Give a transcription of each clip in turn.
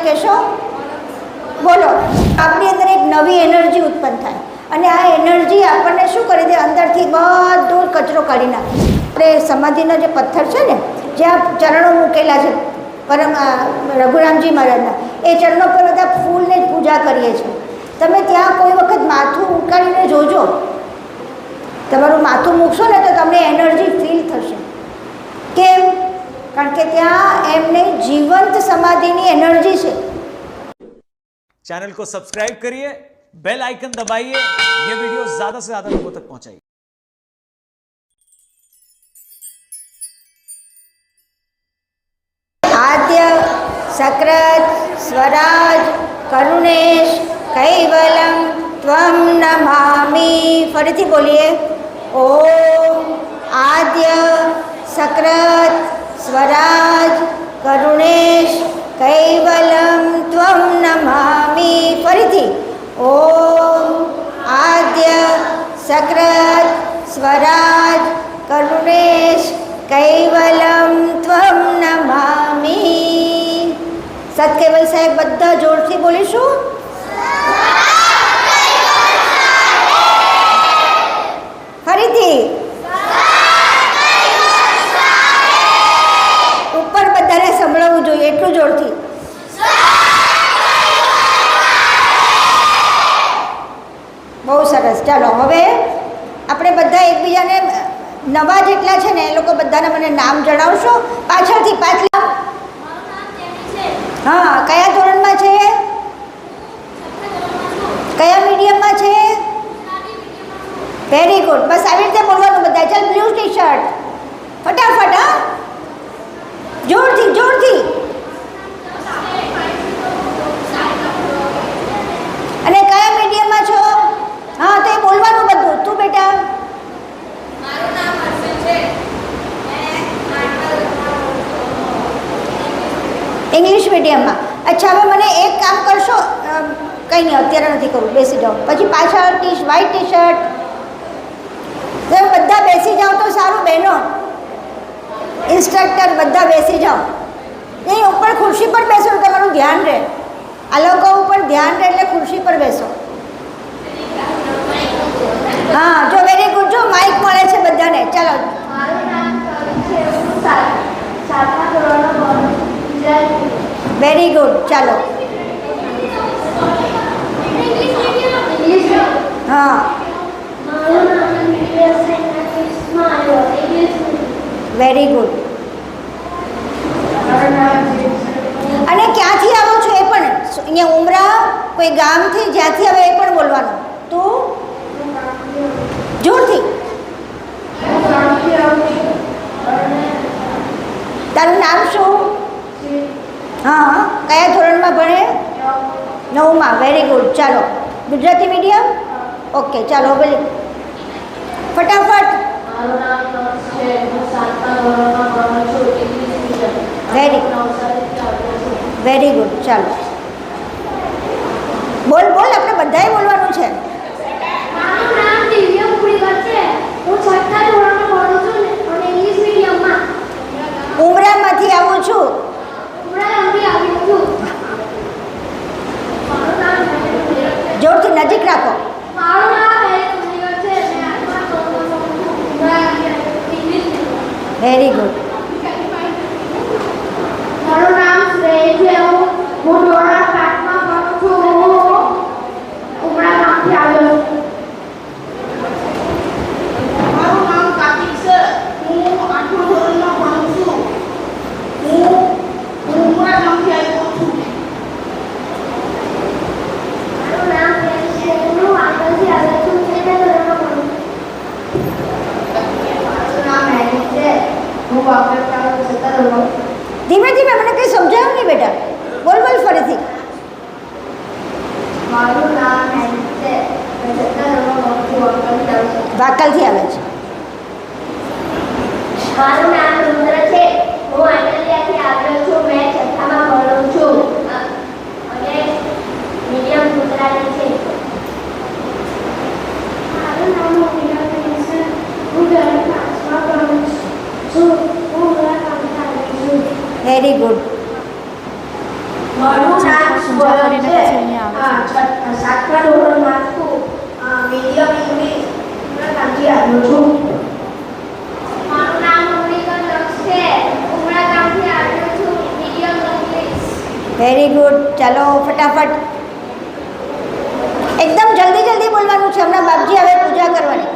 કહેશો? બોલો. આપણી અંદર એક નવી એનર્જી ઉત્પન્ન થાય અને આ એનર્જી આપણને શું કરી દે? અંદરથી બધો કચરો કાઢી નાખે. આપણે સમાધિનો જે પથ્થર છે ને, જ્યાં ચરણો મૂકેલા છે પરમ રઘુરામજી મહારાજના, એ ચરણો પર બધા ફૂલને જ પૂજા કરીએ છીએ. તમે ત્યાં કોઈ વખત માથું ઉકાળીને જોજો. તમારું માથું મૂકશો ને તો તમને એનર્જી ફીલ થશે. કેમ? કારણ કે ત્યાં એમને જીવંત समाधि एनर्जी છે. चैनल को सब्सक्राइब करिए, बेल आइकन दबाइए, ये वीडियो ज्यादा से ज्यादा लोगों तक पहुंचाइए. आद्य सकृत स्वराज करुणेश कैवलम त्वं नमामि. फरीથી બોલીએ. ओम आद्य सकृत स्वराज करुणेश कैवलम त्वं नमामि. फरीથી. ओम आद्य सकृत स्वराज करुणेश कैवलम त्वं नमामि. સતકેવલ સાહેબ બધા જોરથી બોલીશું. ફરીથી. ઉપર બધાને સંભળાવવું જોઈએ એટલું જોરથી. બહુ સરસ. ચાલો હવે આપણે બધા એકબીજાને નવા જેટલા છે ને એ લોકો બધાને મને નામ જણાવશો પાછળથી. પાછળ. હા, કયા ધોરણમાં છે? કયા મીડિયમમાં છે? Very good. બસ આવી રીતે બોલવાનું બધા. ચાલ, બ્લુ ટી શર્ટ. ફટાફટ. હા, જોરથી જોરથી. અને કયા મીડિયમમાં છો? હા, તો એ બોલવાનું બધું. તું બેટા? મારું નામ હર્ષલ છે. ઇંગ્લિશ મીડિયમમાં. અચ્છા, હવે મને એક કામ કરશો? કંઈ નહીં, અત્યારે નથી કરવું. બેસી જાઓ. પછી પાછળ વ્હાઈટ ટી શર્ટ. તમે બધા બેસી જાઓ તો સારું બહેનો. ઇન્સ્ટ્રક્ટર બધા બેસી જાઓ. નહીં, ઉપર ખુરશી પર બેસો તો તમારું ધ્યાન રહે. આ લોકો ઉપર ધ્યાન રહે એટલે ખુરશી પર બેસો. હા, જો વેરી ગુડ. જો માઇક મળે છે બધાને. ચાલો. મારું નામ છે. હું સાતમા ધોરણમાં ભણું છું. Very good. ચાલો. હા, મારું નામ વેરી ગુડ. અને ક્યાંથી આવો છો એ પણ અહીંયા ઉમરા કોઈ ગામથી જ્યાંથી આવે એ પણ બોલવાનું. તું જોરથી. તારું નામ શું? હા, કયા ધોરણમાં ભણે? 9માં. Very good. ચાલો. ગુજરાતી મીડિયમ? ઓકે, ચાલો બોલી ફટાફટ. મારું નામ નર્સ છે. હું સાતમા ધોરણમાં ભણું છું. English medium. Very good. ચાલો બોલ બોલ. આપણે બધાએ બોલવાનું છે. મારું નામ દિવ્ય પુરીકર છે. હું છઠ્ઠા ધોરણમાં ભણું છું અને ઇંગ્લિશ મીડિયમમાં. ઉમરામાંથી આવું છું. ઉમરાથી આવી છું. મારું નામ જોરથી નજીક રાખો. મારું નામ પુરીકર છે. મેં આઠમા ધોરણમાં ભણું છું. English medium. Very good. મારું નામ શ્રેય છે. હું ધોરણ 7માં ભણું છું. ઉમરામાંથી આવ્યો છું. મારું નામ કાર્તિક છે. હું 8મા ધોરણમાં ભણું છું. હું ઉમરામાંથી આવ્યો છું. મારું નામ પ્રેમ છે. હું વાંકલથી આવ્યો છું. 7મા ધોરણમાં ભણું છું. મારું નામ હેરી છે. હું વાંકલથી આવ્યો છું. 7મા ધોરણમાં. ધીમે ધીમે. મને કંઈ સમજાયું નહીં બેટા. બોલ બોલ ફરીથી. મારું નામ પૂજા કરીને સ્વયં પછી અહીંયા આવે છે. 7મા ધોરણમાં છું. મીડિયમ ઇંગ્લિશ ઉમરાગામથી આવ્યો છું. મારું નામ મોનિકા લક્ષ છે. ઉમરાગામથી આવ્યો છું. Medium English. Very good. ચાલો ફટાફટ એકદમ જલ્દી જલ્દી બોલવાનું છે. હમણાં બાપજી હવે પૂજા કરવાની.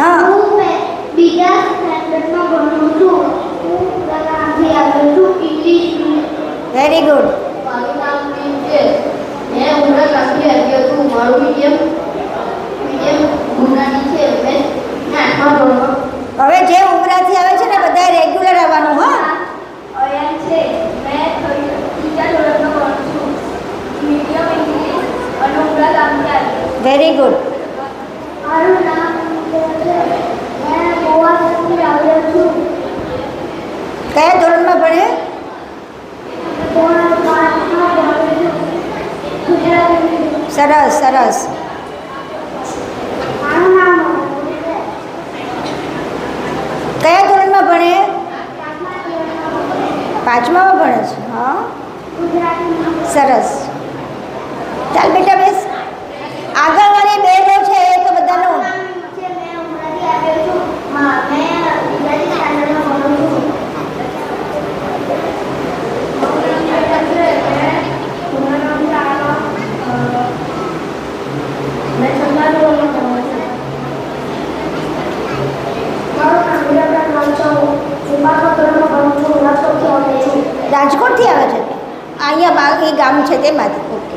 હા હું બીજા સ્ટાન્ડર્ડમાં ભણું છું. હું ઉમરાગામથી આવ્યો છું. English very good. મારું નામ પ્રિન્સ છે. મેં ઉમરાગામથી આવ્યો છું. મારું મીડિયમ ગુનાની છે. મેં 8મા ધોરણમાં હવે જે ઉમરાથી આવે છે ને બધાએ રેગ્યુલર આવવાનું. હા અયન છે. મેં ત્રીજા ધોરણમાં ભણું છું. મીડિયમ ઇંગ્લિશ અને ઉમરાગામથી આવ્યો છું. Very good. મારું નામ છે. મેં ગોવાથી આવ્યો છું. કયા ધોરણમાં ભણે? ધોરણ 5માં ભણું છું. ગુજરાતી. સરસ સરસ. મારું નામ છે. કયા ધોરણમાં ભણે? 5મા ધોરણમાં 5મામાં ભણે છે. હા ગુજરાતી. સરસ. ચાલ બેટા બેસ. આગળવાળી બહેનો છે એ તો બધાનું મેં ઉમરાથી આવ્યો છું. મેં બીજા સ્ટાન્ડર્ડમાં ભણું છું. મેં 6મા ધોરણમાં ભણું છું. મારું નામ મીરાબેન વાંચો. હું 5મા ધોરણમાં ભણું છું. રાજકોટથી આવું છું. રાજકોટથી આવે છે. અહીંયા એ ગામ છે તેમાંથી. ઓકે.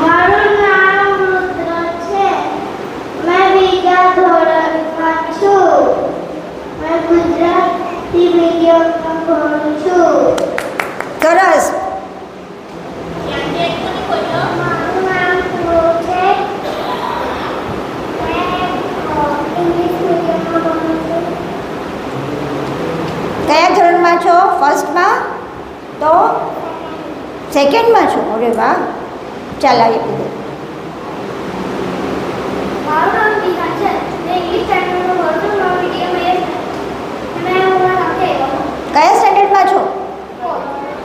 મારું નામ રુદ્ર છે. મેં બીજા ધોરણમાં છું. મેં ગુજરાતી મીડિયમમાં ભણું છું. સરસ. મારું નામ ધ્રુવ છે. મેં ઇંગ્લિશ મીડિયમમાં ભણું છું. કયા ધોરણમાં છો? ફર્સ્ટમાં? તો સેકન્ડમાં છો? અરે વાહ. ચાલ આવી કીધું. મારું નામ દીના છે. મેં ઇંગ્લિશ સ્ટાન્ડર્ડમાં ભણું છું. મારું મીડિયમ એ મેં ઉમરાગામથી આવ્યો છું. કયા સ્ટેન્ડર્ડમાં છો?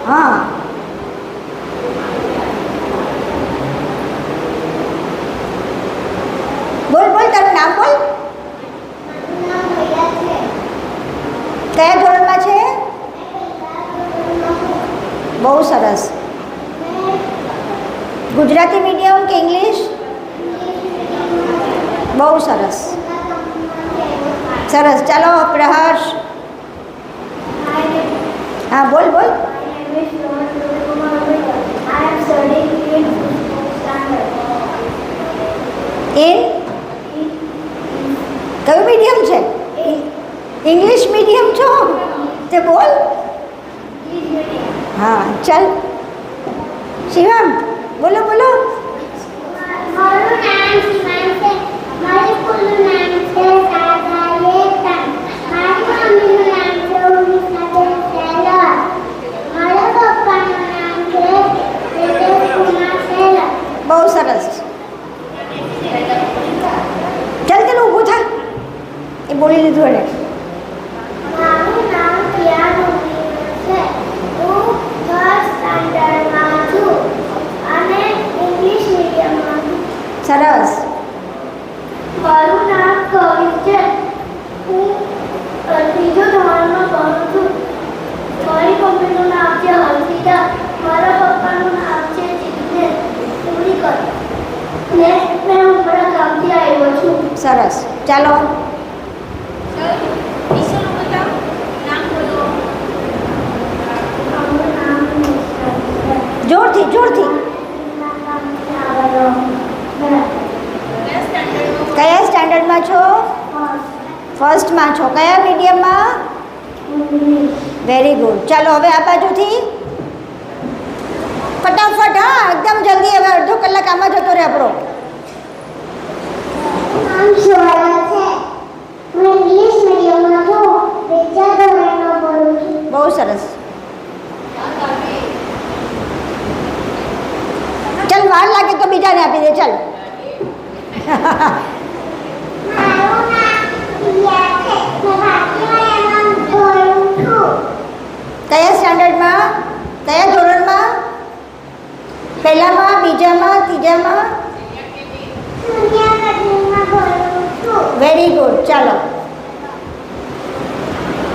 હા બોલ બોલ તારું નામ બોલ. મારું નામ ભૈયા છે. કયા ધોરણમાં છે? બહુ સરસ. ગુજરાતી મીડિયમ કે ઇંગ્લિશ? બહુ સરસ સરસ. ચાલો પ્રહર્ષ. હા બોલ બોલ. ઇન કયું મીડિયમ છે? ઇંગ્લિશ મીડિયમ છો તે બોલ. હા ચાલ. શિવમ બોલો બોલો. મારું નામ શિવાન છે. મારી સ્કૂલનું નામ છે સાગાયેતન. મારી મમ્મીનું નામ છે ઉમિસાબેન સેલર. મારા પપ્પાનું નામ છે વિજય કુમાર સેલર. બહુ સરસ. ચાલ ચાલ ઊભું થા. એ બોલી લીધું એને. મારું નામ કિયાન છે. હું ફર્સ્ટ સ્ટાન્ડર્ડમાં છું અને ઇંગ્લિશ મીડિયમમાં છું. સરસ. મારું નામ કવિ છે. હું ત્રીજો ધોરણમાં ભણું છું. મારી મમ્મીનું નામ છે હર્ષિતા. મારા પપ્પાનું નામ છે જિગ્નેશ ઉડીકર. ને મેં ઉમરાગામથી આવ્યો છું. સરસ. ચાલો. મારું નામ નિશા છે. જોરથી જોરથી. ઉમરાગામથી આવ્યો. કયા સ્ટાન્ડર્ડમાં છો? ફર્સ્ટમાં છો. કયા મીડિયમમાં? Very good. ચાલો હવે આ બાજુથી ફટાફટ. હા એકદમ જલ્દી. હવે અડધો કલાક આમાં જતો રહે આપણો. નામ શોયા છે. હું ઇંગ્લિશ મીડિયમમાં છું. બીજા ધોરણમાં ભણું છું. બહુ સરસ. ચાલ વાર લાગે તો બીજાને આપી દે. ચાલ. મારું નામ રિયા છે. પહેલામાં, બીજામાં, ત્રીજામાં? જુનિયર કેજીમાં ભણું છું. Very good. ચાલો.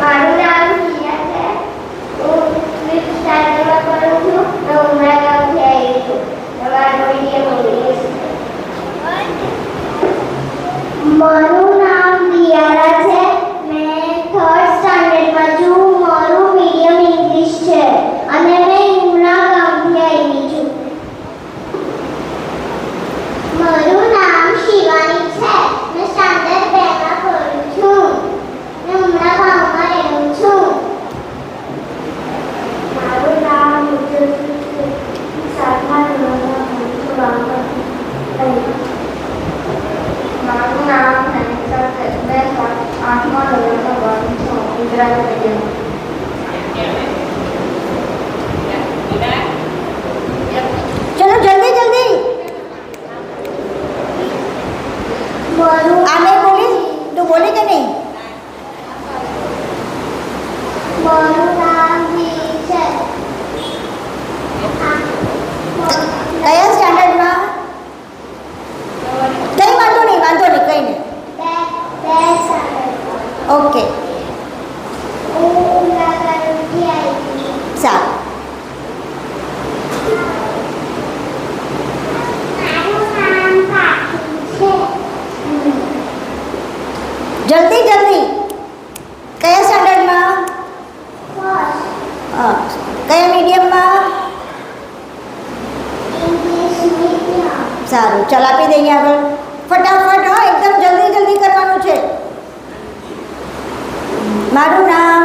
મારું નામ હિયા છે. હું 5th સ્ટાન્ડર્ડમાં ભણું છું. હું ઉમરા ગામથી આવી છું. તમારું મીડિયમ ઇંગ્લિશ છે. મારું નામ દિયારા છે. મેં 3rd સ્ટાન્ડર્ડમાં છું. મારું મીડિયમ ઇંગ્લિશ છે અને મેં ઉમરા ગામથી આવી છું. મારું નામ શિવાની છે. મેં સ્ટાન્ડર્ડ 2માં ભણું છું. મેં ઉમરા ગામમાં રહું છું. મારું નામ ઉજ્જવલ છે. 7મા ધોરણમાં ભણું છું. મારું નામ હેન્સલ છે. મેં 8મા ધોરણમાં ભણું છું. ગુજરાતી મીડિયમ. ચલો જલ્દી જલ્દી. મારું આને બોલી? તું બોલી કે નહીં? મારું નામ વીર છે. કયા સ્ટાન્ડર્ડમાં? કંઈ વાંધો નહીં, કંઈ નહીં. બે સ્ટાન્ડર્ડ. ઓકે, હું ઉમરા ગામથી આવી છું. સારું. મારું નામ પાખી છે. જલ્દી જલ્દી. કયા સ્ટાન્ડર્ડમાં? ફર્સ્ટ હા. કયા મીડિયમમાં? English medium. સારું, ચાલ આપી દઈએ આગળ. ફટાફટ, હા, એકદમ જલ્દી જલ્દી કરવાનું છે. મારું નામ?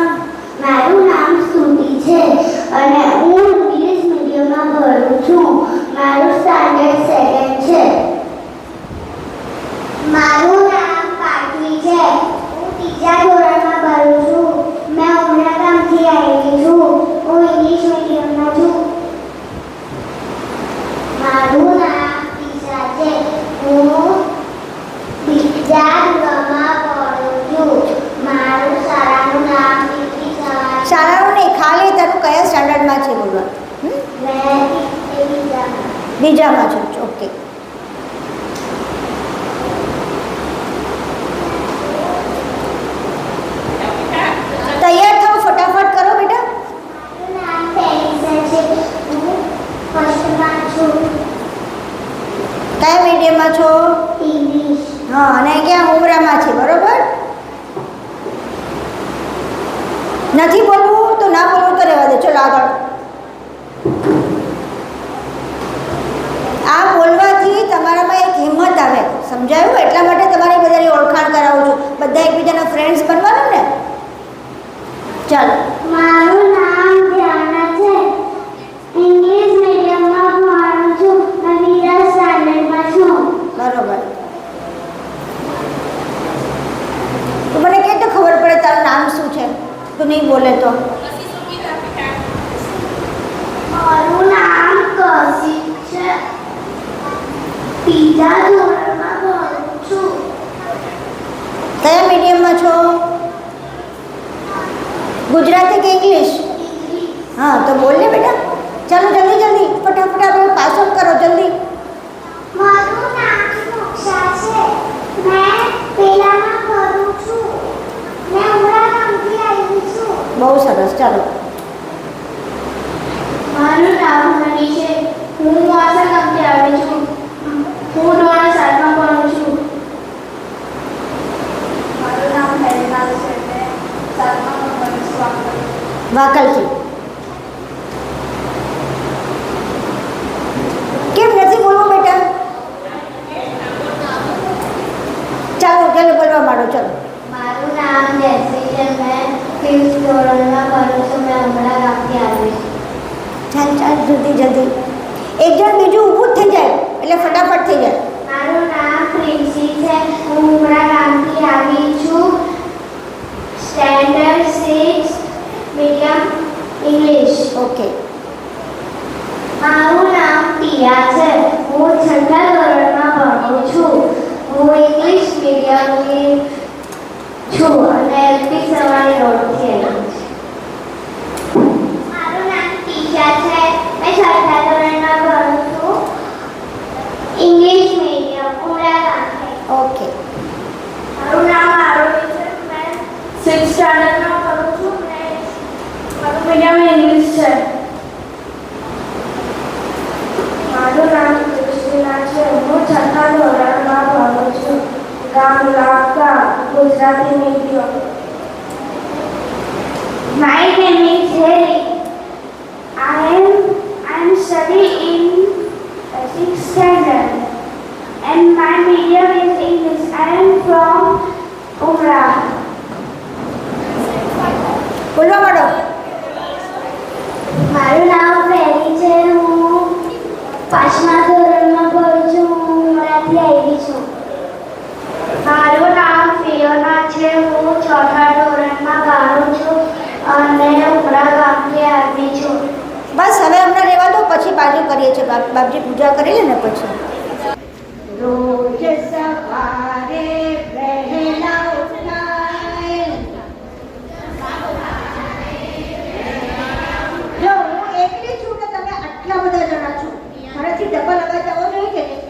મારું નામ શ્રુતિ છે અને હું ઇંગ્લિશ મીડિયમમાં ભણું છું. મારું સ્ટાન્ડર્ડ 2nd છે. મારું નામ પાટલી છે. હું 3જા ધોરણમાં ભણું છું. મેં ઉમરા ગામથી આવી છું. હું ઇંગ્લિશ મીડિયમમાં છું. મારું નામ ઈશા છે. હું 2જા ધોરણમાં ભણું છું. મારું શાળાનું નામ ઈશા. શાળાનું નહીં, ખાલી તારું કયા સ્ટાન્ડર્ડમાં છે બોલવા? મેં બીજામાં. બીજામાં છું. ઓકે. તૈયાર થાઓ, ફટાફટ કરો બેટા. મારું નામ પેરિસા છે. હું ફર્સ્ટમાં છું. કયા મીડિયમમાં છો? ઇંગ્લિશ. હા, અને ક્યાં? ઉમરામાં છે, બરોબર? નથી બોલવું તો ના બોલવું તો રહેવા દે. ચલો આગળ. આ બોલવાથી તમારામાં એક હિંમત આવે, સમજાયું? એટલા માટે તમારી બધાની ઓળખાણ કરાવું છું. બધા એકબીજાના ફ્રેન્ડ્સ બનવાનું ને. ચાલો. મારું નામ ધ્યાના છે. ઇંગ્લિશ મીડિયમમાં ભણું છું. અને 2જા સ્ટાન્ડર્ડમાં છું. બરોબર. તો મને કે તો ખબર પડે તારું નામ શું છે. તું નહીં બોલે તો. મારું નામ કૌશિક છે. 3જા ધોરણમાં ભણું છું. કયા મીડિયમમાં છો? ગુજરાતી કે ઇંગ્લિશ? હા, તો બોલ ને બેટા. ચાલો જલ્દી જલ્દી, ફટાફટ આપણે પાસ ઓન કરો જલ્દી. મારું નામ મોક્ષા છે. મેં પેલામાં ભણું છું. મેં ઉમરા ગામથી આવી છું. બહુ સરસ. ચાલો. મારું નામ હની છે. હું વાસણ ગામથી આવી છું. હું ધોરણ 7માં ભણું છું. મારું નામ હેલના છે. મેં 7માં ભણું છું. વાકલથી. કેમ નથી બોલવું બેટા? ચાલો ચાલો બોલવા માંડો. ચાલો. મારું નામ જેસી છે. મેં 5th ધોરણમાં ભણું છું. મેં ઉમરા ગામથી આવી છું. ચાલ ચાલ જલ્દી જલ્દી. એક જણ બીજું ઊભું જ થઈ જાય એટલે ફટાફટ થઈ જાય. મારું નામ પ્રિન્સી છે. હું ઉમરા ગામથી આવી છું. Standard 6 medium English. ઓકે. મારું નામ પિયા છે. હું 6ઠા ધોરણમાં ભણું છું. હું ઇંગ્લિશ મીડિયમની છું અને એલપી સવાણી રોડથી આવી છું. મારું નામ ટીશા છે. મેં 6ઠા ધોરણમાં ભણું છું. છે. મારું નામ કૃષ્ણા છે. હું 6થા ધોરણમાં ભણું છું. ગામ લાકા, Gujarati medium. My name is Harry. I am studying in 6th standard and my medium is English. I am from Umrah. બોલવા માંડો. મારું નામ ફેરી છે. હું 5મા ધોરણમાં ભણું છું. હું ઉમરાથી આવી છું. મારું નામ ફિયોના છે. હું 6થા ધોરણમાં ભણું છું અને ઉમરા ગામથી આવી છું. બસ હવે હમણાં રહેવા દો, પછી બાજુ કરીએ છીએ. બાપજી પૂજા કરી લે ને પછી. રોજ સવારે વહેલા ઉઠાય. જો હું એકલી છું ને તમે આટલા બધા જણા છો, મારાથી ડબલ અવાજ આવવો જોઈએ કે નહીં?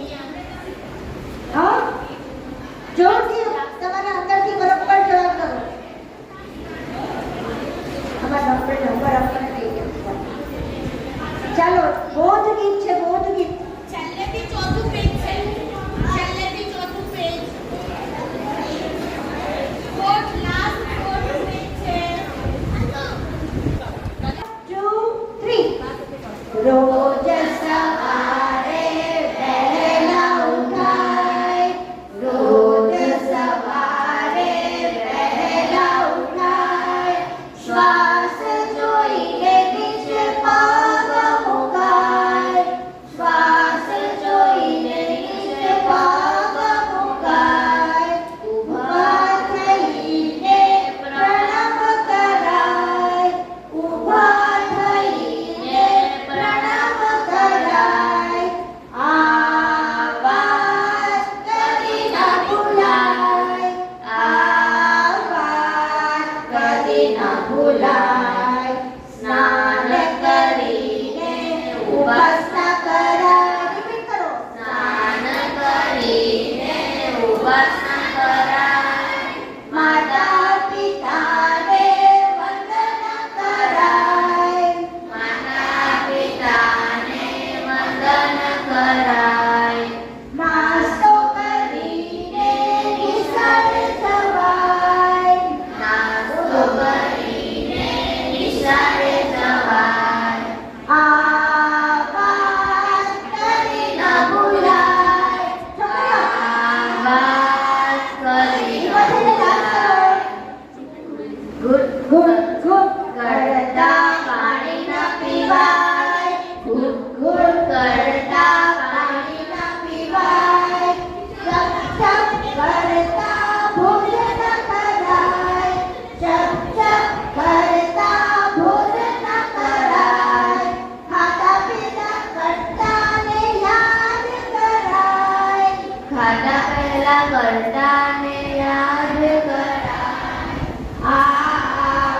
હા, જોરથી તમારા અંદરથી બરોબર જવાબ કરો. અમારા નંબર આપણને થઈ ગયા. ચાલો, બોધ ગીત છે. બોધ ગીત છેલ્લેથી ચોથું પેજ છે. છેલ્લેથી ચોથું page. Fourth last fourth page છે. 2 3 રોજ સવારે વહેલા ઉઠાય. રોજ સવારે વહેલા ઉઠાય. શ્વાસ જોઈને નીચે પગ મુકાય. શ્વાસ જોઈને નીચે પગ મુકાય. ઊભા થઈને પ્રણામ કરાય. ઊભા થઈને પ્રણામ કરાય. આવાજ કદી ના ભૂલાય. આવાજ કદી ના ભૂલાય. સ્નાન કરીને ઉપાસના કરાય. રિપીટ કરો. સ્નાન કરીને ઉપાસના કરાય. માતા પિતાને વંદન કરાય. માતા પિતાને વંદન કરાય. નાસ્તો કરીને નિશાળે જવાય. નાસ્તો કરીને નિશાળે જવાય. આવાજ કદી ના ભૂલાય. આવાજ કદી ના ભૂલાય. ઘૂટ ઘૂટ ઘૂટ કરતા પાણી ના પીવાય. ઘૂટ ઘૂટ કરતા પાણી ના પીવાય. ચપ ચપ કરતા ભોજન કરાય. ચપ ચપ કરતા ભોજન કરાય. ખાતા પીતા કરતાને યાદ કરાય. ખાતા પહેલા કરતાને યાદ કરાય. આ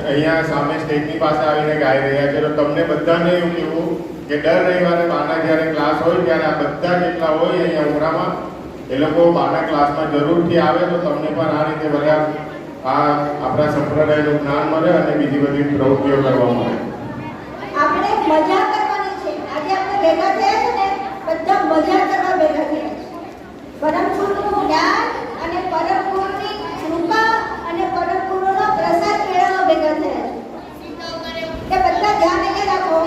અહીંયા સામે સ્ટેજની પાસે આવીને ગાઈ રહ્યા છે. તો તમને બધાને એવું કહેવું કે દર રવિવારે બાના જ્યારે ક્લાસ હોય ત્યારે આ બધા જેટલા હોય અહીંયા ઉમરામાં એ લોકો બાના ક્લાસમાં જરૂરથી આવે તો તમને પણ આ રીતે બધા આ આપણા સંપ્રદાયનું જ્ઞાન મળે અને બીજી બધી પ્રવૃત્તિઓ કરવા મળે. આપણે મજા કરવાની છે. આજે આપણે ભેગા થયા છે ને બધા મજા કરવા ભેગા થયા છે. પરમ ગુરુનું જ્ઞાન અને પરમ ગુરુની કૃપા અને પરમ ગુરુનો પ્રસાદ મેળવવા ભેગા થયા છે. એ બધા ધ્યાન એને રાખો.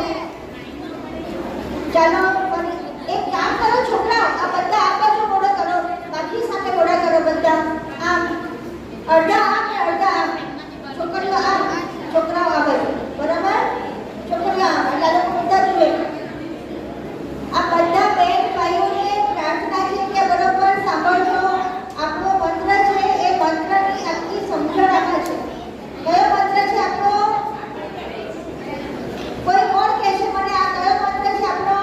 ચાલો એક કામ કરો છોકરાઓ, આ બધા આ બાજુ મોડો કરો, બાકી સાથે મોડા કરો બધા. આમ અડધા આમ ને અડધા આમ. છોકરીઓ આમ, છોકરાઓ આ બાજુ. બરાબર? છોકરીઓ આમ. એટલે લોકો બધા જુએ. આ બધા બેન ભાઈઓને પ્રાર્થના છે કે બરોબર સાંભળજો. આપણો મંત્ર છે એ મંત્રની આખી સમજણ આમાં છે. કયો મંત્ર છે આપણો? કોઈ કોણ કહે છે મને આ કયો મંત્ર છે આપણો?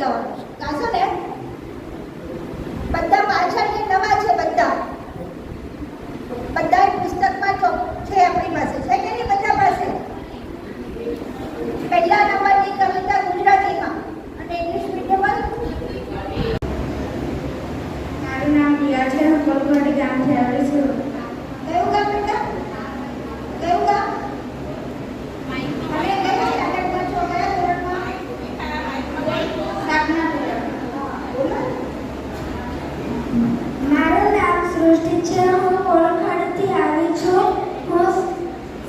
ગાવાનું છે. ગાશો ને? બધા પાછળ જે નવા છે બધા પુસ્તકમાં તો છે આપણી પાસે, છે કે નહીં બધા પાસે? પહેલા નંબરની કવિતા ગુજરાતીમાં અને ઇંગ્લિશ મીડિયમમાં. મારું નામ રિયા છે, હું કોલકોડી ગામથી આવું છું. કયું ગામ બેટા? કયું ગામ? અને કયા સ્ટાન્ડર્ડમાં છો? કયા ધોરણમાં? સ્થાપના ધોરણ. બોલો. મારું નામ સૃષ્ટિ છે, હું કોલકોડીથી આવી છું. હું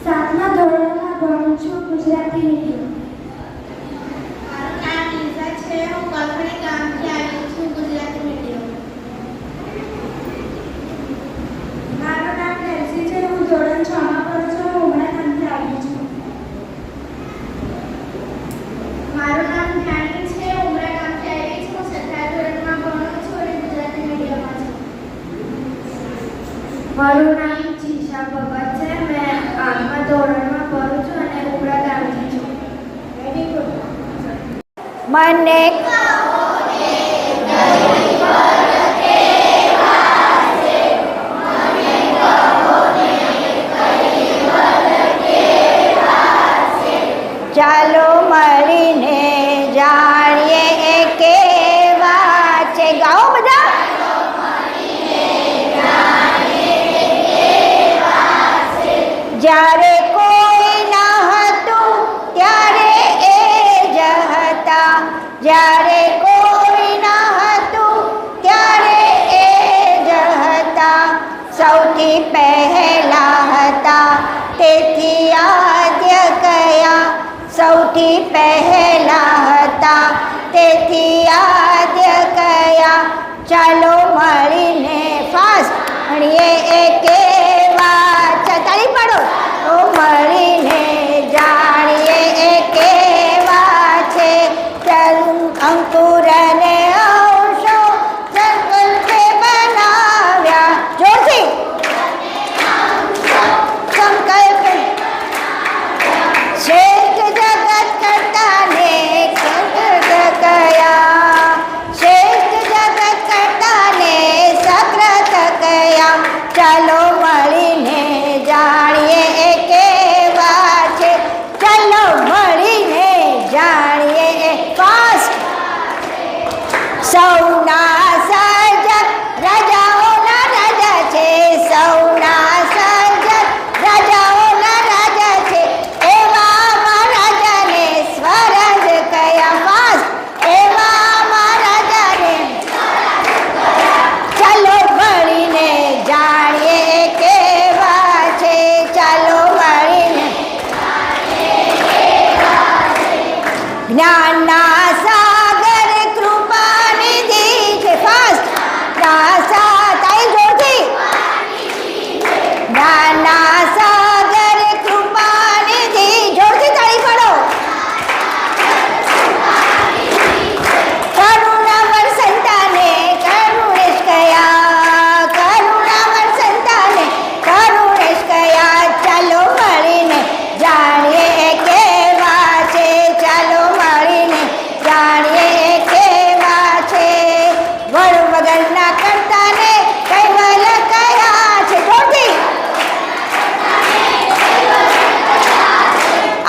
7મા ધોરણમાં ભણું છું, ગુજરાતી મીડિયમ. મારું નામ લીઝા છે, હું કોલકોડી ગામથી આવી છું, ગુજરાતી મીડિયમ. મારું નામ નેલ્સી છે, હું ધોરણ 6માં ભણું છું, હું ઉમરા ગામથી આવી છું. મારું નામ જ્ઞાની છે, ઉમરા ગામથી આવી છું, 7મા ધોરણમાં ભણું છું અને ગુજરાતી મીડિયમમાં છું. મારું નામ જીશા ભગત છે, મેં 8મા ધોરણમાં ભણું છું અને ઉમરા ગામથી છું. Very good. મને ચાલો મળીને જાણીએ એ કેવા છે. ગાઓ બધા. જ્યારે કોઈ ન હતું ત્યારે એ જ હતા, જ્યારે કોઈ ન હતું ત્યારે એ જ હતા, સૌથી પહેલા હતા તેથી આદ્ય કયા, સૌથી પહેલા હતા તેથી આદ્ય કયા. ચાલો મળીને ફાસ્ટ ભણીએ એ કેવા છે. તાળી પાડો. તો મળીને જાણીએ એ કેવા છે. અંકુરને અંશો સંકલ્પે બનાવ્યા. જોરથી. સંકલ્પ શ્રેષ્ઠ જગત કરતાને સકૃત કયા, શ્રેષ્ઠ જગત કરતાને સકૃત કયા. ચાલો મળીને જાણીએ એ કેવા છે. ચાલો મળીને જાણીએ એ ફાસ્ટ. સૌના સર્જક રાજાઓના રાજા છે, સૌના સર્જક રાજાઓના રાજા છે, એવા મહારાજાને સ્વરાજ કયા. ફાસ્ટ. એવા મહારાજાને. ચાલો મળીને જાણીએ એ કેવા છે. ચાલો મળીને જ્ઞાનના સાગર કૃપાનિધિ છે. ફાસ્ટ. તાળી જોરથી. જ્ઞાનના સાગર કૃપાનિધિ. જોરથી તાળી પાડો. કરુણા વરસંતાને કરુણેશ કયા, કરુણા વરસંતાને કરુણેશ કયા. ચાલો મળીને જાણીએ એ કેવા છે. ચાલો મળીને જાણીએ એ કેવા છે. વડ વગરના કરતાને કૈવલ કયા છે. જોરથી.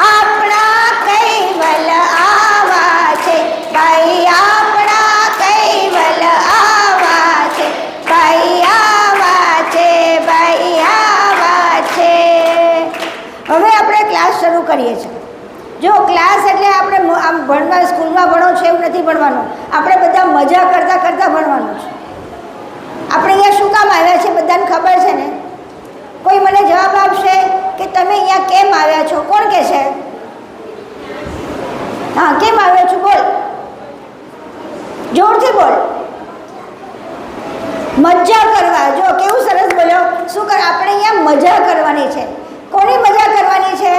આપણા કૈવલ આવા છે ભાઈ, આપણા કૈવલ આવા છે ભાઈ, આવા છે ભાઈ, આવા છે. હવે આપણે ક્લાસ શરૂ કરીએ છીએ. જો ક્લાસ એટલે આપણે આમ ભણવા સ્કૂલમાં ભણો છે એવું નથી ભણવાનું. આપણે બધા મજા કરતાં કરતાં ભણવાનું છે. આપણે અહીંયા શું કામ આવ્યા છે બધાને ખબર છે ને? કોઈ મને જવાબ આપશે કે તમે અહીંયા કેમ આવ્યા છો? કોણ કહે છે? હા, કેમ આવ્યા છો? બોલ, જોરથી બોલ. મજા કરવા. જો કેવું સરસ બોલ્યો. શું કર? આપણે અહીંયા મજા કરવાની છે. કોની મજા કરવાની છે?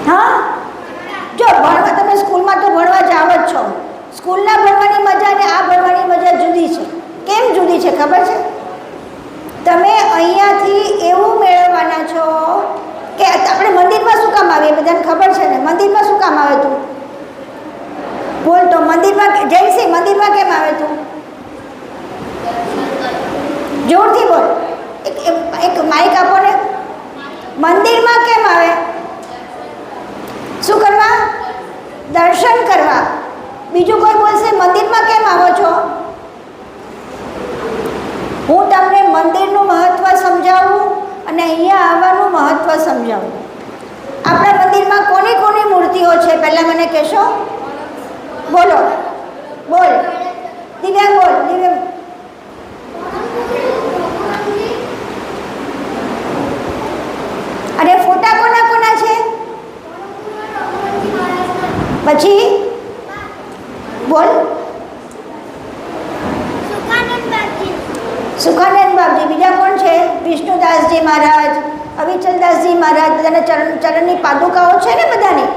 હા, જો ભણવા તમે સ્કૂલમાં તો ભણવા જાવ જ છો. સ્કૂલના ભણવાની મજા અને આ ભણવાની મજા જુદી છે. કેમ જુદી છે ખબર છે? તમે અહીંયાથી એવું મેળવવાના છો કે આપણે મંદિરમાં શું કામ આવીએ? બધાને ખબર છે ને મંદિરમાં શું કામ આવે? તું બોલ તો મંદિરમાં જયસિંહ મંદિરમાં કેમ આવે તું? જોરથી બોલ. એક માઇક આપો ને. મંદિરમાં કેમ આવે? શું કરવા? દર્શન કરવા. બીજું કોઈ બોલશે મંદિરમાં કેમ આવો છો? હું તમને મંદિરનું મહત્વ સમજાવું અને અહીંયા આવવાનું મહત્વ સમજાવું. આપણા મંદિરમાં કોની કોની મૂર્તિઓ છે પહેલાં મને કહેશો? બોલો બોલ. દિવ્યા બોલ. દિવ્યા અને ફોટા કોના કોના છે? પછી બોલ. સુખાનંદ બાપજી. બીજા કોણ છે? વિષ્ણુદાસજી મહારાજ, અવિચલદાસજી મહારાજ. બધાને ચરણની પાદુકાઓ છે ને બધાની.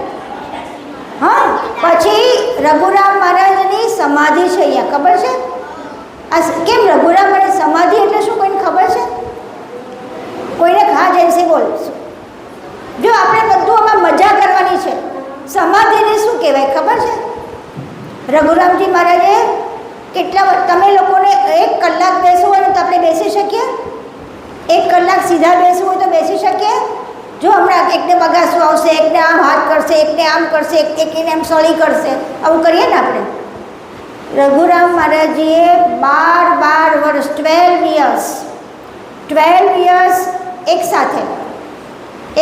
હા. પછી રઘુરામ મહારાજની સમાધિ છે અહીંયા. ખબર છે? આ કેમ રઘુરામ મહારાજ સમાધિ એટલે શું કોઈને ખબર છે? કોઈને? હા જયસિંહ બોલ. જો આપણે બધું આમાં મજા કરવાની છે. સમાધિને શું કહેવાય ખબર છે? રઘુરામજી મહારાજે તમે લોકોને 1 કલાક બેસવું હોય તો આપણે બેસી શકીએ? 1 કલાક સીધા બેસવું હોય તો બેસી શકીએ? જો હમણાં એકને બગાસું આવશે, એકને આમ હાથ કરશે, એકને આમ કરશે, એકને આમ સળી કરશે, આવું કરીએ ને આપણે. રઘુરામ મહારાજીએ 12 વર્ષ 12 યર્સ એક સાથે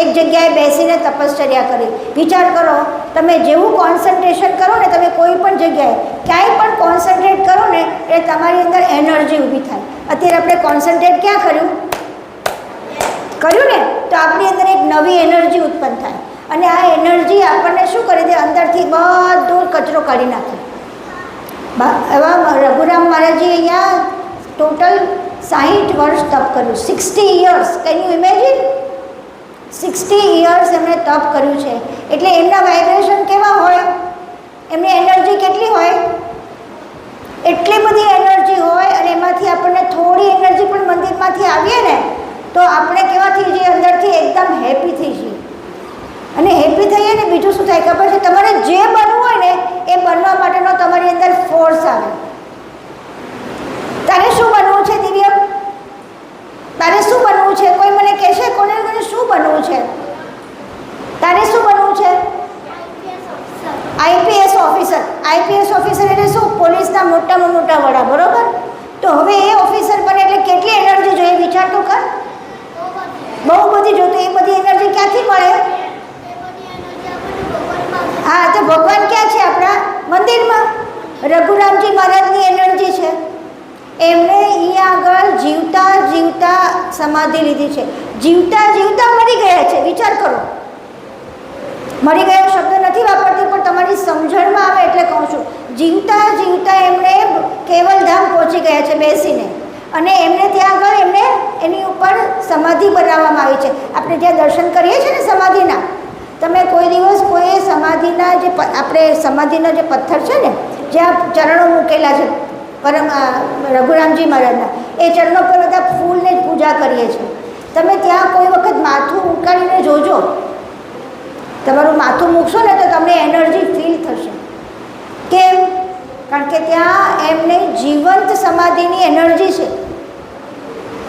એક જગ્યાએ બેસીને તપશ્ચર્યા કરી. વિચાર કરો, તમે જેવું કોન્સન્ટ્રેશન કરો ને, તમે કોઈ પણ જગ્યાએ ક્યાંય પણ કોન્સન્ટ્રેટ કરો ને એટલે તમારી અંદર એનર્જી ઊભી થાય. અત્યારે આપણે કોન્સન્ટ્રેટ ક્યાં કર્યું ને તો આપણી અંદર એક નવી એનર્જી ઉત્પન્ન થાય અને આ એનર્જી આપણને શું કરી દે? અંદરથી બધો કચરો કાઢી નાખે. એવા રઘુરામ મહારાજે અહીંયા ટોટલ 60 વર્ષ તપ કર્યું. 60 years. Can you imagine? 60 years એમણે તપ કર્યું છે. એટલે એમના વાઇબ્રેશન કેવા હોય? એમની એનર્જી કેટલી હોય? એટલી બધી એનર્જી હોય અને એમાંથી આપણને થોડી એનર્જી પણ મંદિરમાંથી આવીએ ને તો આપણે કેવા થઈ જઈએ? અંદરથી એકદમ હેપી થઈ જઈએ. અને હેપી થઈએ ને બીજું શું થાય ખબર છે? તમારે જે બનવું હોય ને એ બનવા માટેનો તમારી અંદર ફોર્સ આવે. તારે શું બનવું છે દિવ્ય? તારે શું બનવું છે? કોઈ મને કહેશે? કોને શું બનવું છે? તારે શું બનવું છે? IPS officer. આઈપીએસ ઓફિસર એટલે શું? પોલીસના મોટામાં મોટા વડા, બરોબર? તો હવે એ ઓફિસર બને એટલે કેટલી એનર્જી જોઈએ? વિચાર તો કર. બહુ બધી જોતો. એ બધી એનર્જી ક્યાંથી મળે? હા, તો ભગવાન ક્યાં છે? આપણા મંદિરમાં. રઘુરામજી મહારાજની એનર્જી છે. એમણે અહીંયા આગળ જીવતા જીવતા સમાધિ લીધી છે. જીવતા જીવતા મરી ગયા છે. વિચાર કરો. મરી ગયો શબ્દ નથી વાપરતી પણ તમારી સમજણમાં આવે એટલે કહું છું. જીવતા જીવતા એમણે કેવલધામ પહોંચી ગયા છે બેસીને. અને એમને ત્યાં આગળ એમને એની ઉપર સમાધિ બનાવવામાં આવી છે. આપણે જ્યાં દર્શન કરીએ છીએ ને સમાધિના, તમે કોઈ દિવસ કોઈ સમાધિના જે આપણે સમાધિના જે પથ્થર છે ને જ્યાં ચરણો મૂકેલા છે રઘુરામજી મહારાજના, એ ચરણો પર બધા ફૂલને જ પૂજા કરીએ છીએ. તમે ત્યાં કોઈ વખત માથું ઉકાળીને જોજો. તમારું માથું મૂકશો ને તો તમને એનર્જી ફીલ થશે. કેમ? કારણ કે ત્યાં એમને જીવંત સમાધિની એનર્જી છે.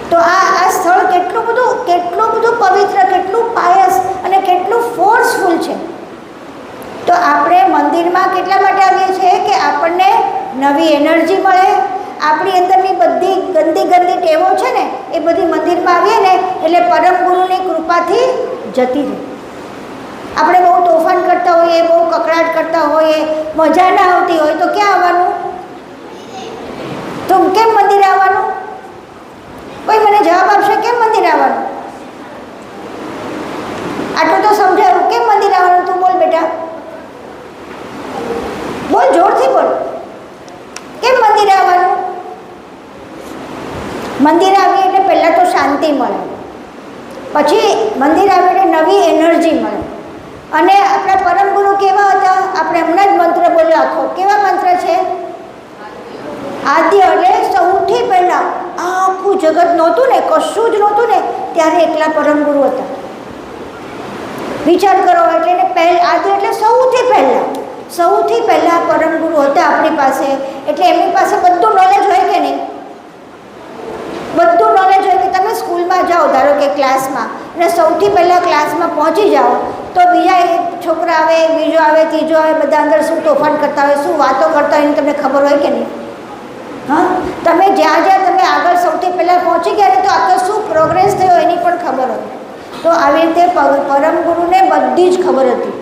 તો આ સ્થળ કેટલું બધું પવિત્ર, કેટલું પાયસ અને કેટલું ફોર્સફુલ છે. તો આપણે મંદિરમાં કેટલા માટે આવીએ છીએ કે આપણને નવી એનર્જી મળે. આપણી અંદરની બધી ગંદી ટેવો છે ને એ બધી મંદિરમાં આવીએ ને એટલે પરમ ગુરુની કૃપાથી જતી રહે. આપણે બહુ તોફાન કરતા હોઈએ, બહુ કકડાટ કરતા હોઈએ, મજા ના આવતી હોય તો ક્યાં આવવાનું? તો કેમ મંદિરે આવવાનું? કોઈ મને જવાબ આપશે? કેમ મંદિરે આવવાનું? આટલું તો સમજાયું. કેમ મંદિરે આવવાનું? તું બોલ બેટા, બોલ, જોરથી બોલ. કેમ મંદિરે આવવાનું? મંદિરે આવીએ એટલે પહેલાં તો શાંતિ મળે, પછી મંદિરે આવીને નવી એનર્જી મળે. અને આપણા પરમ ગુરુ કેવા હતા? આપણે હમણાં જ મંત્ર બોલ્યો આખો. કેવા મંત્ર છે? આદ્ય. એટલે સૌથી પહેલાં આખું જગત નહોતું ને, કશું જ નહોતું ને, ત્યારે એકલા પરમ ગુરુ હતા. વિચાર કરો. એટલે આદ્ય એટલે સૌથી પહેલાં. સૌથી પહેલાં પરમ ગુરુ હતા આપણી પાસે, એટલે એમની પાસે બધું નોલેજ હોય કે નહીં? બધું નોલેજ હોય કે તમે સ્કૂલમાં જાઓ, ધારો કે ક્લાસમાં, અને સૌથી પહેલાં ક્લાસમાં પહોંચી જાઓ તો બીજા એક છોકરા આવે, બીજો આવે, ત્રીજો આવે, બધા અંદર શું તોફાન કરતા હોય, શું વાતો કરતા હોય એની તમને ખબર હોય કે નહીં? હા, તમે જ્યાં તમે આગળ સૌથી પહેલાં પહોંચી ગયા ને તો આ તો શું પ્રોગ્રેસ થયો એની પણ ખબર હોય. તો આવી રીતે પરમ ગુરુને બધી જ ખબર હતી,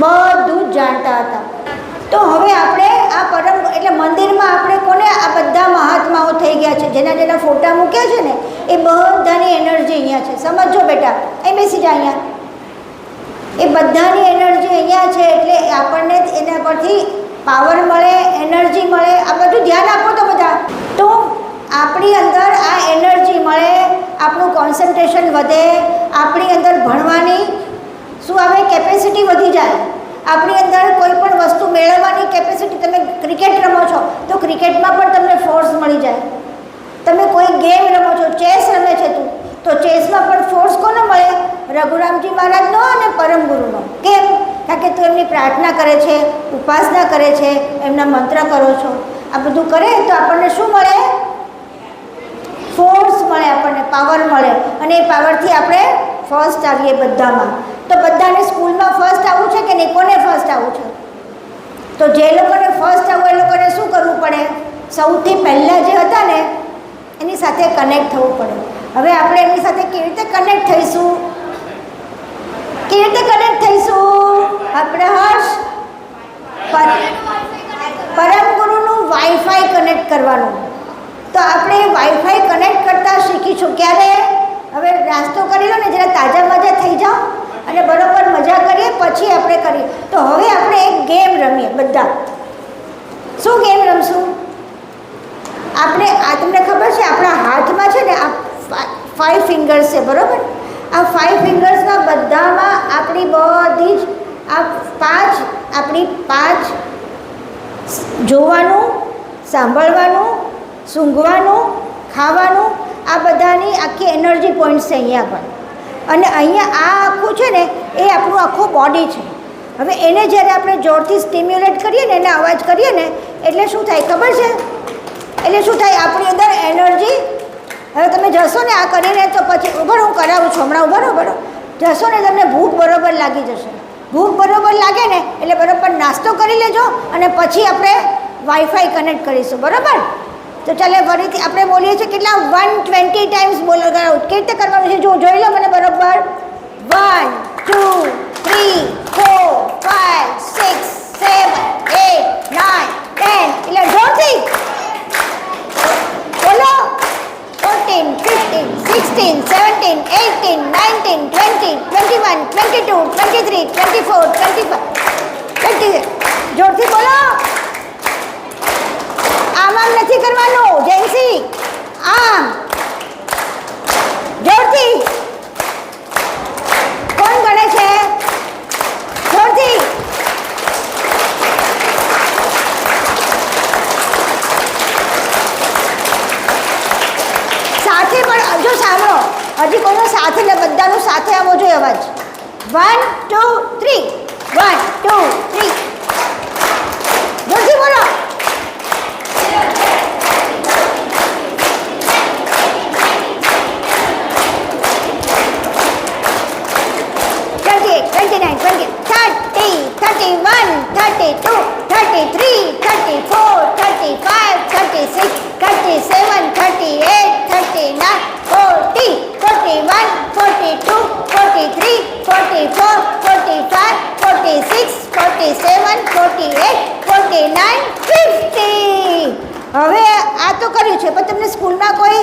બધું જ જાણતા હતા. તો હવે આપણે આ પરમ એટલે મંદિરમાં આપણે કોને આ બધા મહાત્માઓ થઈ ગયા છે, જેના જેના ફોટા મૂક્યા છે ને એ બધાની એનર્જી અહીંયા છે. સમજો બેટા, અહીં બેસી જા અહીંયા. એ બધાની એનર્જી અહીંયા છે એટલે આપણને એના પરથી પાવર મળે, એનર્જી મળે. આ બધું ધ્યાન આપો તો બધા. તો આપણી અંદર આ એનર્જી મળે, આપણું કોન્સન્ટ્રેશન વધે, આપણી અંદર ભણવાની શું આવે કેપેસિટી વધી જાય, આપણી અંદર કોઈ પણ વસ્તુ મેળવવાની કેપેસિટી. તમે ક્રિકેટ રમો છો તો ક્રિકેટમાં પણ તમને ફોર્સ મળી જાય. તમે કોઈ ગેમ રમો છો, ચેસ રમે છે તું, તો ચેસમાં પણ ફોર્સ કોનો મળે? રઘુરામજી મહારાજનો અને પરમ ગુરુનો. કેમ? કારણ કે તું એમની પ્રાર્થના કરે છે, ઉપાસના કરે છે, એમના મંત્ર કરો છો. આ બધું કરે તો આપણને શું મળે? ફોર્સ મળે, આપણને પાવર મળે, અને એ પાવરથી આપણે ફર્સ્ટ આવીએ બધામાં. તો બધાને સ્કૂલમાં ફર્સ્ટ આવવું છે કે નહીં? કોને ફર્સ્ટ આવવું છે? તો જે લોકોને ફર્સ્ટ આવવું એ લોકોને શું કરવું પડે? સૌથી પહેલાં જે હતા ને એની સાથે કનેક્ટ થવું પડે. હવે આપણે એમની સાથે કેવી રીતે કનેક્ટ થઈશું? કેવી રીતે કનેક્ટ થઈશું? આપણે હર્ષ પરમ ગુરુનું વાઈફાઈ કનેક્ટ કરવાનું. તો આપણે વાઈફાઈ કનેક્ટ કરતાં શીખીશું. ક્યારે? હવે નાસ્તો કરી લો ને, જરા તાજા મજા થઈ જાઓ અને બરોબર મજા કરીએ, પછી આપણે કરીએ. તો હવે આપણે એક ગેમ રમીએ બધા. શું ગેમ રમશું? આપણે આ તમને ખબર છે આપણા હાથમાં છે ને આ 5 ફિંગર્સ છે, બરાબર? આ 5 ફિંગર્સમાં બધામાં આપણી બધી જ આ 5 જોવાનું, સાંભળવાનું, સૂંઘવાનું, ખાવાનું, આ બધાની આખી એનર્જી પોઈન્ટ્સ છે અહીંયા પણ. અને અહીંયા આ આખું છે ને એ આપણું આખું બોડી છે. હવે એને જ્યારે આપણે જોરથી સ્ટિમ્યુલેટ કરીએ ને, એને અવાજ કરીએ ને, એટલે શું થાય ખબર છે? એટલે શું થાય? આપણી અંદર એનર્જી. હવે તમે જશો ને આ કરીને તો પછી ઉભર હું કરાવું છું હમણાં, બરોબર જશો ને તમને ભૂખ બરોબર લાગી જશે. ભૂખ બરોબર લાગે ને એટલે બરોબર નાસ્તો કરી લેજો અને પછી આપણે વાઈફાઈ કનેક્ટ કરીશું, બરાબર? તો ચાલે ફરીથી આપણે બોલીએ છીએ કેટલા? 120 ટાઈમ્સ બોલો. કેવી રીતે કરવાનું છે જો જોઈ લો મને બરોબર. 1 2 3 4 5 6 7 8 9 10 એટલે જોરથી બોલો. 14 15 16 17 18 19 20 21 22 23 24 25 26 જોરથી બોલો. આમ નથી કરવાનું જયસી, આમ જોરથી. કોણ ગણે છે? જોરથી. સાથે પણ જો સાંભળો, હજી કોઈનો સાથે ને બધાનું સાથે આવવો જોઈએ અવાજ. 1 2 3 1 2 3 જોરથી બોલો. હવે આ તો કર્યું છે, પણ તમને સ્કૂલમાં કોઈ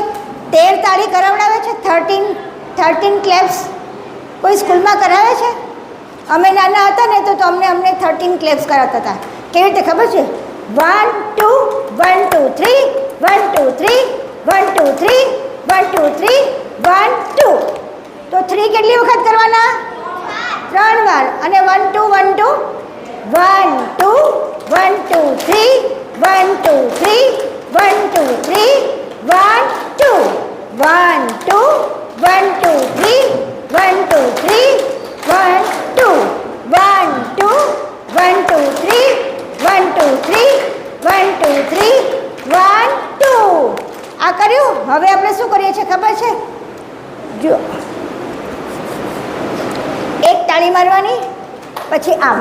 13 તાળી કરાવડાવે છે? 13 ક્લેપ્સ કોઈ સ્કૂલમાં કરાવે છે? અમે નાના હતા ને તો અમને 13 ક્લેપ્સ કરાવતા હતા. કેવી રીતે ખબર છે? 1 2 1 2 3 1 2 3 1 2 3 1 2 3 1 2. તો 3 કેટલી વખત કરવાના? 3 વાર. અને 1 2 1 2 1 2 1 2 3 1 2 3 1 2 3 1 2 1 2 1 2 3 1 2 3 1 2 1 2 કર્યું? હવે આપણે શું કરીએ છીએ ખબર છે? જો એક તાળી મારવાની, પછી આમ.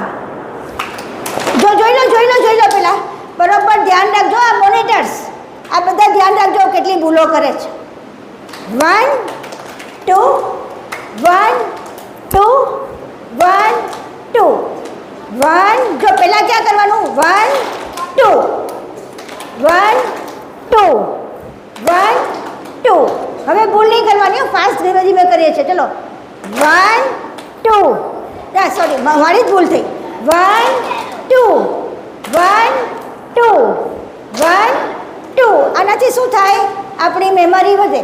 જો જોઈ લો પેલા બરોબર ધ્યાન રાખજો. આ મોનિટર્સ આ બધા ધ્યાન રાખજો કેટલી ભૂલો કરે છે. 1 2 1 2 1 2 1. જો પેલા ક્યાં કરવાનું? 1 2 1 2 1 2. હવે ભૂલ નહીં કરવાની, ફાસ્ટ ધીમે ધીમે કરીએ છીએ. ચલો 1 2. ના સોરી, મારી જ ભૂલ થઈ. 1 2 1 2 1 2. આનાથી શું થાય? આપણી મેમરી વધે.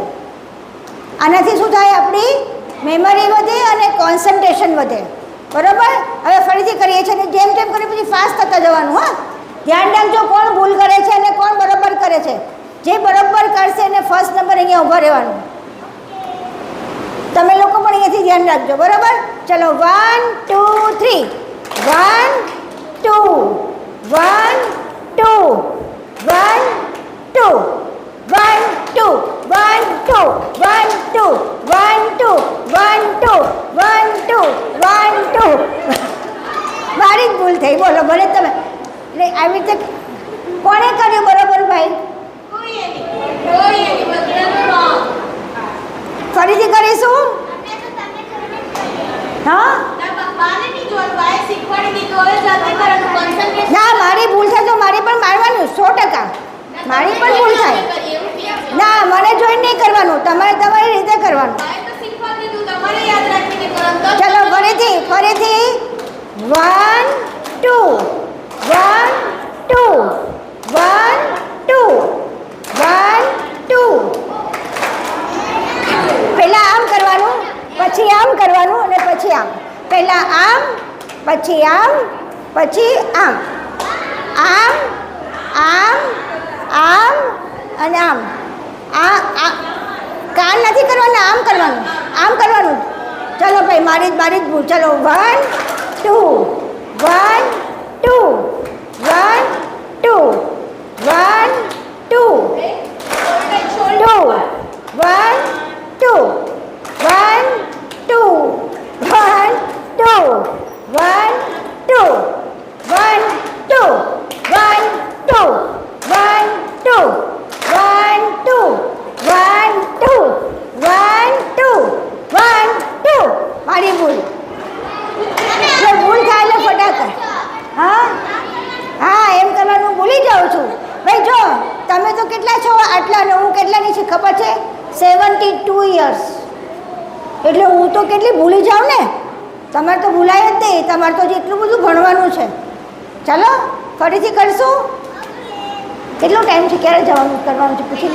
આનાથી શું થાય? આપણી મેમરી વધે અને કોન્સન્ટ્રેશન વધે. બરાબર? હવે ફરીથી કરીએ છીએ અને જેમ જેમ કરીએ પછી ફાસ્ટ થતા જવાનું. હા, ધ્યાન રાખજો કોણ ભૂલ કરે છે અને કોણ બરાબર કરે છે. જે બરાબર કરશે એને ફર્સ્ટ નંબર અહીંયા ઊભા રહેવાનું. તમે લોકો પણ અહીંયાથી ધ્યાન રાખજો. બરાબર? ચલો 1 2 3. 1 2 1 2 1 2 1 2 1 2 1 2 1 2 1 2 1 2 1 2. મારી જ ભૂલ થઈ. બોલો ભલે તમે એટલે આવી રીતે કોણે કર્યું બરાબર ભાઈ? ફરીથી કરીશું. હા ના, મારી ભૂલ થાય તો મારી પણ મારવાનું 100%. મારી પણ ભૂલ થાય. ના, મને જોઈને નહીં કરવાનું, તમારે તમારી રીતે કરવાનું. ચલો ફરીથી 1 2 1 2 1 2 1 2. પહેલા આમ કરવાનું, પછી આમ કરવાનું અને પછી આમ. પહેલા આમ, પછી આમ, પછી આમ. આમ આમ આમ અને આમ. આ કાન નથી કરવાના, આમ કરવાનું, આમ કરવાનું. ચલો ભાઈ, મારી જ ભૂલ. ચલો 1 2 1 2 1 2 1 2 2 1 2 1 2 1 2 1 2 1 2 1 2 1 2 1 2 1 2 1 2 1 2. મારી ભૂલ. જો ભૂલ થાય એટલે ફટાકડ. હા એમ કરવાનું ભૂલી જાઉં છું. ભાઈ જો તમે તો કેટલા છો આટલા ને હું કેટલાની છે ખબર છે? 72 years. એટલે હું તો કેટલી ભૂલી જાઉં ને. તમારે તો ભૂલાય જ નહીં. તમારે તો જેટલું બધું ભણવાનું છે. ચાલો ફરીથી કરશું. કેટલો ટાઈમ છે? ક્યારે જવાનું કરવાનું છે પૂછી?